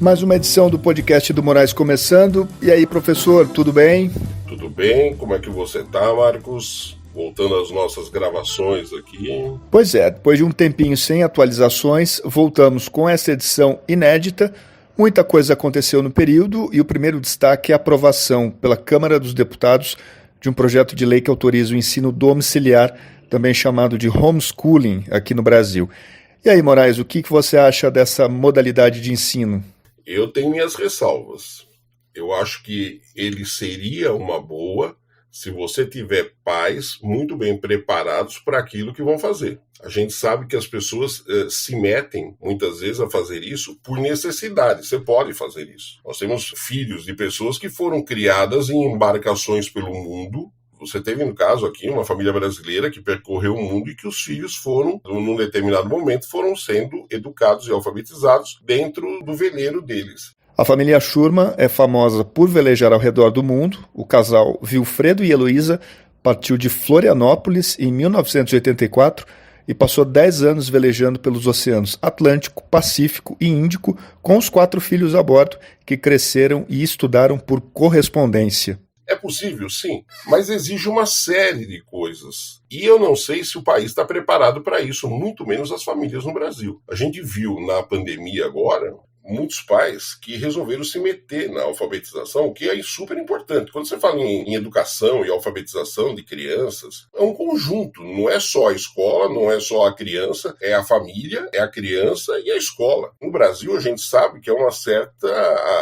Mais uma edição do podcast do Moraes começando. E aí, professor, tudo bem? Tudo bem, como é que você tá, Marcos? Voltando às nossas gravações aqui. Pois é, depois de um tempinho sem atualizações, voltamos com essa edição inédita. Muita coisa aconteceu no período e o primeiro destaque é a aprovação pela Câmara dos Deputados de um projeto de lei que autoriza o ensino domiciliar, também chamado de homeschooling, aqui no Brasil. E aí, Moraes, o que você acha dessa modalidade de ensino? Eu tenho minhas ressalvas. Eu acho que ele seria uma boa se você tiver pais muito bem preparados para aquilo que vão fazer. A gente sabe que as pessoas se metem, muitas vezes, a fazer isso por necessidade. Você pode fazer isso. Nós temos filhos de pessoas que foram criadas em embarcações pelo mundo. Você teve, no caso aqui, uma família brasileira que percorreu o mundo e que os filhos foram, num determinado momento, foram sendo educados e alfabetizados dentro do veleiro deles. A família Schurman é famosa por velejar ao redor do mundo. O casal Vilfredo e Heloísa partiu de Florianópolis em 1984 e passou 10 anos velejando pelos oceanos Atlântico, Pacífico e Índico com os 4 filhos a bordo que cresceram e estudaram por correspondência. É possível, sim, mas exige uma série de coisas. E eu não sei se o país está preparado para isso, muito menos as famílias no Brasil. A gente viu na pandemia agora muitos pais que resolveram se meter na alfabetização, o que é super importante. Quando você fala em educação e alfabetização de crianças, é um conjunto, não é só a escola, não é só a criança, é a família, é a criança e a escola. No Brasil, a gente sabe que é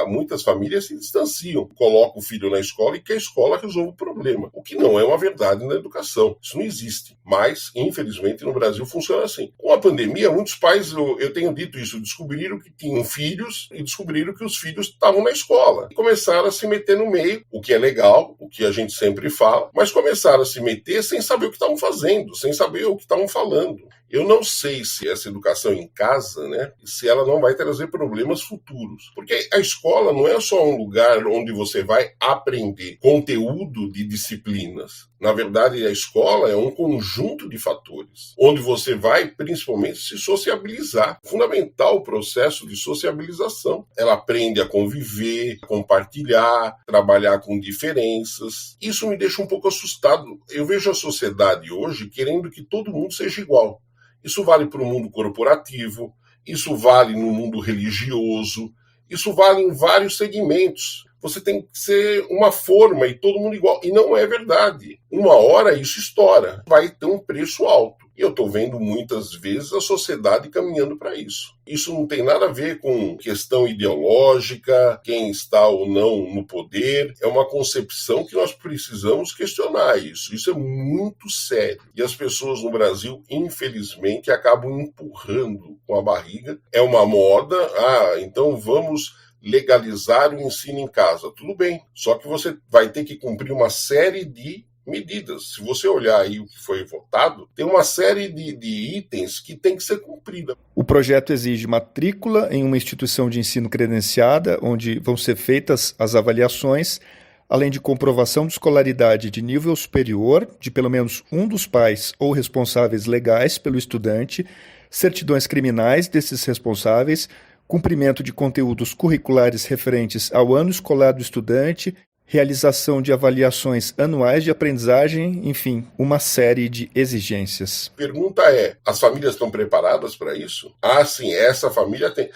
muitas famílias se distanciam, colocam o filho na escola e que a escola resolve o problema, o que não é uma verdade na educação. Isso não existe, mas, infelizmente, no Brasil funciona assim. Com a pandemia, muitos pais, eu tenho dito isso, descobriram que tinham filhos e descobriram que os filhos estavam na escola. E começaram a se meter no meio, o que é legal, o que a gente sempre fala, mas começaram a se meter sem saber o que estavam fazendo, sem saber o que estavam falando. Eu não sei se essa educação em casa, se ela não vai trazer problemas futuros. Porque a escola não é só um lugar onde você vai aprender conteúdo de disciplinas. Na verdade, a escola é um conjunto de fatores, onde você vai, principalmente, se sociabilizar. Fundamental o processo de sociabilização. Ela aprende a conviver, a compartilhar, trabalhar com diferenças. Isso me deixa um pouco assustado. Eu vejo a sociedade hoje querendo que todo mundo seja igual. Isso vale para o mundo corporativo, isso vale no mundo religioso, isso vale em vários segmentos. Você tem que ser uma forma e todo mundo igual. E não é verdade. Uma hora isso estoura. Vai ter um preço alto. E eu estou vendo muitas vezes a sociedade caminhando para isso. Isso não tem nada a ver com questão ideológica, quem está ou não no poder. É uma concepção que nós precisamos questionar isso. Isso é muito sério. E as pessoas no Brasil, infelizmente, acabam empurrando com a barriga. É uma moda. Então vamos legalizar o ensino em casa. Tudo bem, só que você vai ter que cumprir uma série de medidas. Se você olhar aí o que foi votado, tem uma série de itens que tem que ser cumprida. O projeto exige matrícula em uma instituição de ensino credenciada, onde vão ser feitas as avaliações, além de comprovação de escolaridade de nível superior, de pelo menos um dos pais ou responsáveis legais pelo estudante, certidões criminais desses responsáveis, cumprimento de conteúdos curriculares referentes ao ano escolar do estudante, realização de avaliações anuais de aprendizagem, enfim, uma série de exigências. Pergunta é, as famílias estão preparadas para isso? Sim, essa família tem.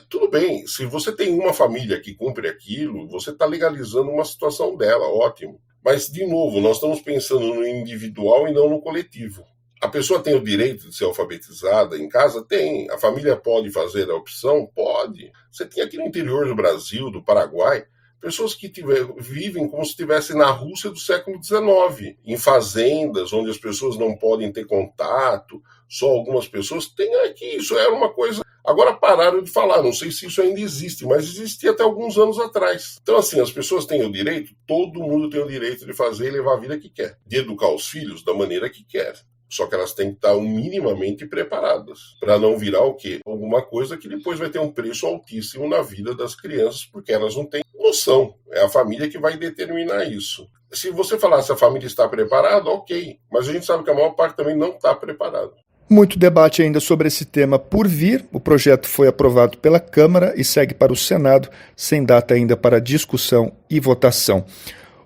Tudo bem, se você tem uma família que cumpre aquilo, você está legalizando uma situação dela, ótimo. Mas, de novo, nós estamos pensando no individual e não no coletivo. A pessoa tem o direito de ser alfabetizada em casa? Tem. A família pode fazer a opção? Pode. Você tem aqui no interior do Brasil, do Paraguai, pessoas que vivem como se estivessem na Rússia do século XIX, em fazendas onde as pessoas não podem ter contato, só algumas pessoas. Tem aqui, isso era uma coisa. Agora pararam de falar, não sei se isso ainda existe, mas existia até alguns anos atrás. Então, assim, as pessoas têm o direito, todo mundo tem o direito de fazer e levar a vida que quer, de educar os filhos da maneira que quer. Só que elas têm que estar minimamente preparadas para não virar o quê? Alguma coisa que depois vai ter um preço altíssimo na vida das crianças, porque elas não têm noção. É a família que vai determinar isso. Se você falar se a família está preparada, ok. Mas a gente sabe que a maior parte também não está preparada. Muito debate ainda sobre esse tema por vir. O projeto foi aprovado pela Câmara e segue para o Senado, sem data ainda para discussão e votação.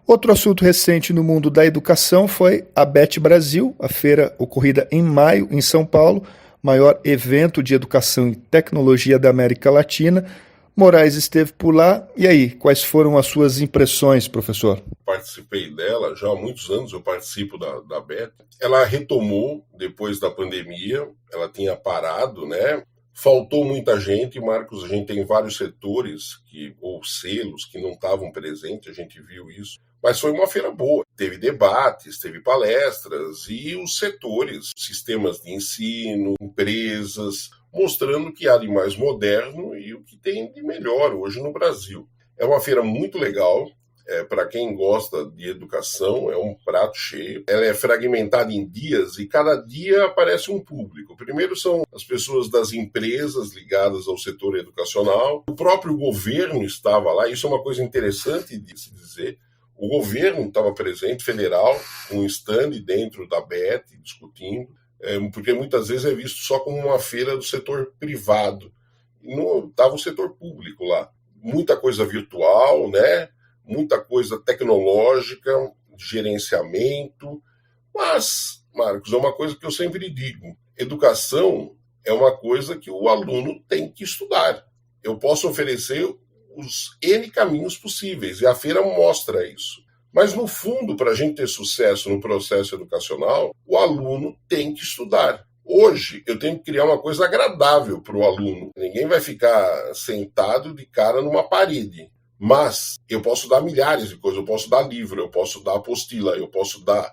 Outro assunto recente no mundo da educação foi a BET Brasil, a feira ocorrida em maio em São Paulo, maior evento de educação e tecnologia da América Latina. Moraes esteve por lá. E aí, quais foram as suas impressões, professor? Participei dela, já há muitos anos eu participo da BET. Ela retomou depois da pandemia, ela tinha parado, né? Faltou muita gente, Marcos, a gente tem vários setores ou selos que não estavam presentes, a gente viu isso. Mas foi uma feira boa, teve debates, teve palestras e os setores, sistemas de ensino, empresas, mostrando o que há de mais moderno e o que tem de melhor hoje no Brasil. É uma feira muito legal, para quem gosta de educação, é um prato cheio. Ela é fragmentada em dias e cada dia aparece um público. Primeiro são as pessoas das empresas ligadas ao setor educacional. O próprio governo estava lá, isso é uma coisa interessante de se dizer. O governo estava presente, federal, com um stand dentro da BET, discutindo, porque muitas vezes é visto só como uma feira do setor privado. Não estava o setor público lá. Muita coisa virtual, né? Muita coisa tecnológica, gerenciamento. Mas, Marcos, é uma coisa que eu sempre digo. Educação é uma coisa que o aluno tem que estudar. Eu posso oferecer os N caminhos possíveis, e a feira mostra isso. Mas, no fundo, para a gente ter sucesso no processo educacional, o aluno tem que estudar. Hoje, eu tenho que criar uma coisa agradável para o aluno. Ninguém vai ficar sentado de cara numa parede. Mas eu posso dar milhares de coisas. Eu posso dar livro, eu posso dar apostila, eu posso dar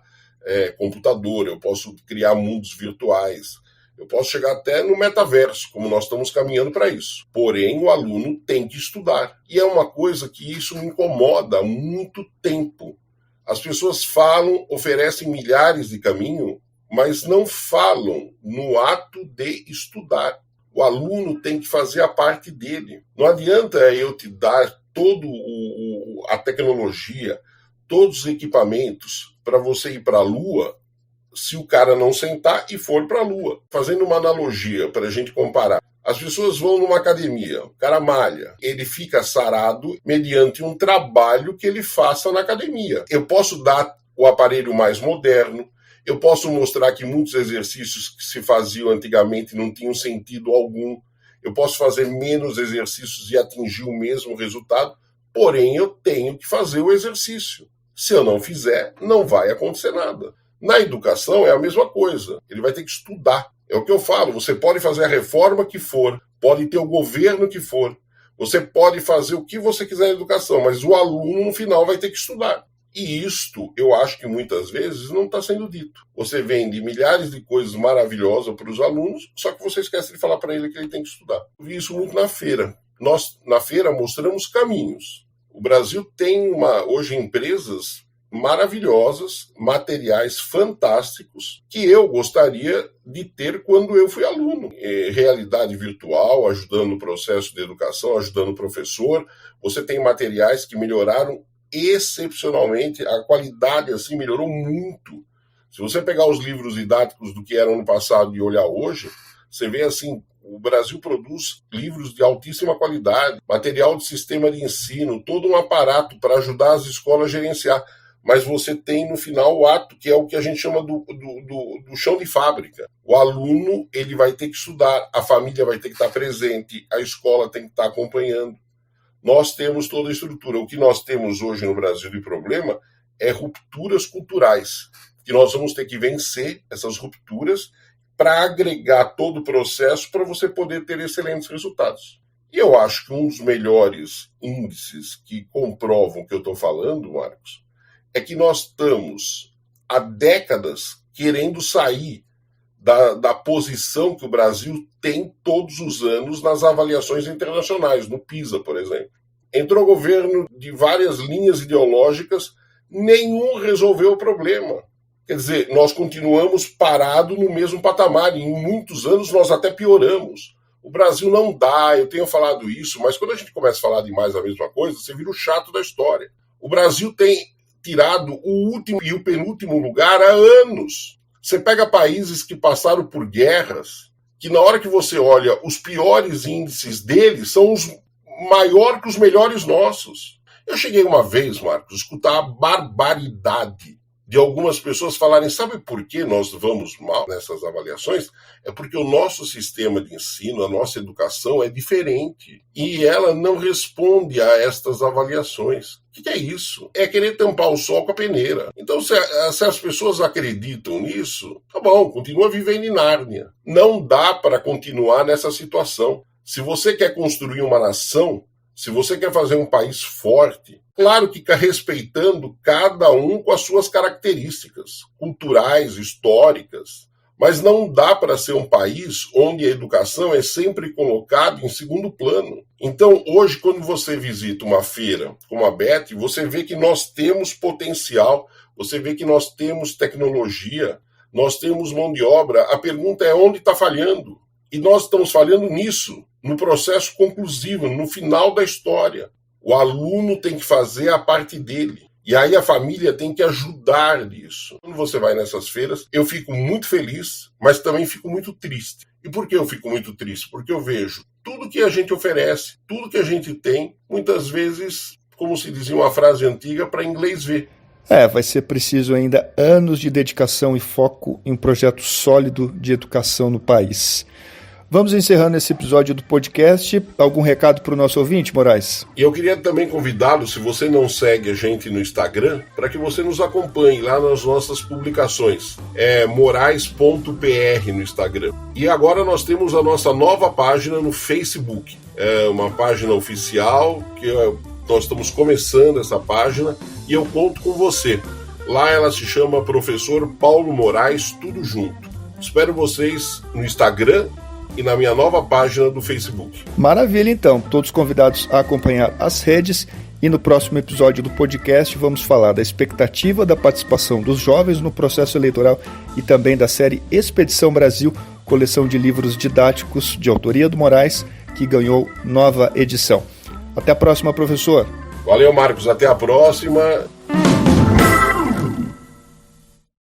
computador, eu posso criar mundos virtuais. Eu posso chegar até no metaverso, como nós estamos caminhando para isso. Porém, o aluno tem que estudar. E é uma coisa que isso me incomoda há muito tempo. As pessoas falam, oferecem milhares de caminhos, mas não falam no ato de estudar. O aluno tem que fazer a parte dele. Não adianta eu te dar toda a tecnologia, todos os equipamentos para você ir para a Lua, se o cara não sentar e for para a Lua. Fazendo uma analogia para a gente comparar. As pessoas vão numa academia, o cara malha, ele fica sarado mediante um trabalho que ele faça na academia. Eu posso dar o aparelho mais moderno, eu posso mostrar que muitos exercícios que se faziam antigamente não tinham sentido algum, eu posso fazer menos exercícios e atingir o mesmo resultado, porém eu tenho que fazer o exercício. Se eu não fizer, não vai acontecer nada. Na educação é a mesma coisa, ele vai ter que estudar. É o que eu falo, você pode fazer a reforma que for, pode ter o governo que for, você pode fazer o que você quiser na educação, mas o aluno no final vai ter que estudar. E isto, eu acho que muitas vezes não está sendo dito. Você vende milhares de coisas maravilhosas para os alunos, só que você esquece de falar para ele que ele tem que estudar. Eu vi isso muito na feira. Nós, na feira, mostramos caminhos. O Brasil tem hoje empresas maravilhosas, materiais fantásticos, que eu gostaria de ter quando eu fui aluno. Realidade virtual, ajudando o processo de educação, ajudando o professor. Você tem materiais que melhoraram excepcionalmente, a qualidade assim melhorou muito. Se você pegar os livros didáticos do que eram no passado e olhar hoje, você vê assim, o Brasil produz livros de altíssima qualidade, material de sistema de ensino, todo um aparato para ajudar as escolas a gerenciar. Mas você tem no final o ato, que é o que a gente chama do chão de fábrica. O aluno ele vai ter que estudar, a família vai ter que estar presente, a escola tem que estar acompanhando. Nós temos toda a estrutura. O que nós temos hoje no Brasil de problema é rupturas culturais, que nós vamos ter que vencer essas rupturas para agregar todo o processo para você poder ter excelentes resultados. E eu acho que um dos melhores índices que comprovam o que eu estou falando, Marcos, é que nós estamos há décadas querendo sair da posição que o Brasil tem todos os anos nas avaliações internacionais, no PISA, por exemplo. Entrou governo de várias linhas ideológicas, nenhum resolveu o problema. Quer dizer, nós continuamos parados no mesmo patamar, e em muitos anos nós até pioramos. O Brasil não dá, eu tenho falado isso, mas quando a gente começa a falar demais a mesma coisa, você vira o chato da história. O Brasil tem tirado o último e o penúltimo lugar há anos. Você pega países que passaram por guerras, que na hora que você olha, os piores índices deles são os maior que os melhores nossos. Eu cheguei uma vez, Marcos, a escutar a barbaridade de algumas pessoas falarem, sabe por que nós vamos mal nessas avaliações? É porque o nosso sistema de ensino, a nossa educação é diferente e ela não responde a estas avaliações. O que é isso? É querer tampar o sol com a peneira. Então, se as pessoas acreditam nisso, tá bom, continua vivendo em Nárnia. Não dá para continuar nessa situação. Se você quer construir uma nação, se você quer fazer um país forte, claro que respeitando cada um com as suas características culturais, históricas, mas não dá para ser um país onde a educação é sempre colocada em segundo plano. Então, hoje, quando você visita uma feira como a BET, você vê que nós temos potencial, você vê que nós temos tecnologia, nós temos mão de obra. A pergunta é onde está falhando? E nós estamos falhando nisso, no processo conclusivo, no final da história. O aluno tem que fazer a parte dele. E aí a família tem que ajudar nisso. Quando você vai nessas feiras, eu fico muito feliz, mas também fico muito triste. E por que eu fico muito triste? Porque eu vejo tudo que a gente oferece, tudo que a gente tem, muitas vezes, como se dizia uma frase antiga, para inglês ver. Vai ser preciso ainda anos de dedicação e foco em um projeto sólido de educação no país. Vamos encerrando esse episódio do podcast. Algum recado para o nosso ouvinte, Moraes? E eu queria também convidá-lo, se você não segue a gente no Instagram, para que você nos acompanhe lá nas nossas publicações. É morais.pr no Instagram. E agora nós temos a nossa nova página no Facebook. É uma página oficial, que nós estamos começando essa página, e eu conto com você. Lá ela se chama Professor Paulo Morais, tudo junto. Espero vocês no Instagram e na minha nova página do Facebook. Maravilha, então. Todos convidados a acompanhar as redes e no próximo episódio do podcast vamos falar da expectativa da participação dos jovens no processo eleitoral e também da série Expedição Brasil, coleção de livros didáticos de autoria do Moraes, que ganhou nova edição. Até a próxima, professor. Valeu, Marcos. Até a próxima.